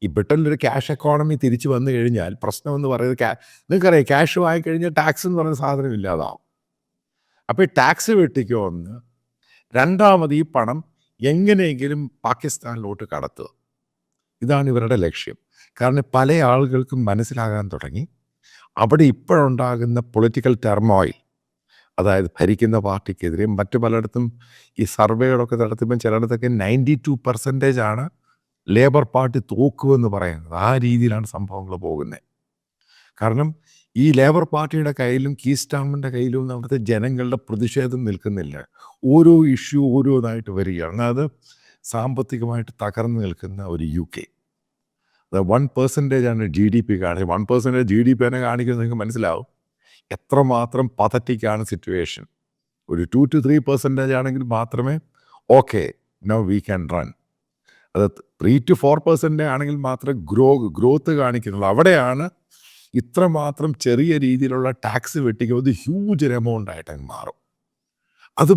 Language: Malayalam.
ഈ ബ്രിട്ടനിലൊരു ക്യാഷ് എക്കോണമി തിരിച്ചു വന്നു കഴിഞ്ഞാൽ പ്രശ്നം എന്ന് പറയുന്നത് നിങ്ങൾക്കറിയാം ക്യാഷ് വാങ്ങിക്കഴിഞ്ഞാൽ ടാക്സ് എന്ന് പറയുന്ന സാധനം ഇല്ലാതാവും. അപ്പോൾ ഈ ടാക്സ് വെട്ടിക്കോ ഒന്ന്, രണ്ടാമത് ഈ പണം എങ്ങനെയെങ്കിലും പാകിസ്ഥാനിലോട്ട് കടത്തുക. ഇതാണ് ഇവരുടെ ലക്ഷ്യം. കാരണം പല ആളുകൾക്കും മനസ്സിലാകാൻ തുടങ്ങി അവിടെ ഇപ്പോഴുണ്ടാകുന്ന പൊളിറ്റിക്കൽ ടെർമോയിൽ, അതായത് ഭരിക്കുന്ന പാർട്ടിക്കെതിരെയും മറ്റു പലയിടത്തും ഈ സർവേകളൊക്കെ നടത്തുമ്പം ചിലയിടത്തൊക്കെ 92% ലേബർ പാർട്ടി തോക്കുമെന്ന് പറയുന്നത്. ആ രീതിയിലാണ് സംഭവങ്ങൾ പോകുന്നത്. കാരണം ഈ ലേബർ പാർട്ടിയുടെ കയ്യിലും കീസ്റ്റാമിൻ്റെ കയ്യിലും അവിടുത്തെ ജനങ്ങളുടെ പ്രതിഷേധം നിൽക്കുന്നില്ല. ഓരോ ഇഷ്യൂ ഓരോന്നായിട്ട് വരികയാണ്. അത് സാമ്പത്തികമായിട്ട് തകർന്നു നിൽക്കുന്ന ഒരു UK. 1% GDP കാണിക്കുന്നത്. 1% GDP തന്നെ കാണിക്കുന്നത് നിങ്ങൾക്ക് മനസ്സിലാവും എത്രമാത്രം പതറ്റിക്കാണ് സിറ്റുവേഷൻ. ഒരു 2-3% ആണെങ്കിൽ മാത്രമേ okay now we can run. അത് 3-4% ആണെങ്കിൽ മാത്രമേ ഗ്രോത്ത് കാണിക്കുന്നുള്ളൂ. അവിടെയാണ് ഇത്രമാത്രം ചെറിയ രീതിയിലുള്ള ടാക്സ് വെട്ടിക്കുന്നത് ഹ്യൂജ് എമൗണ്ട് ആയിട്ട് മാറും. അത്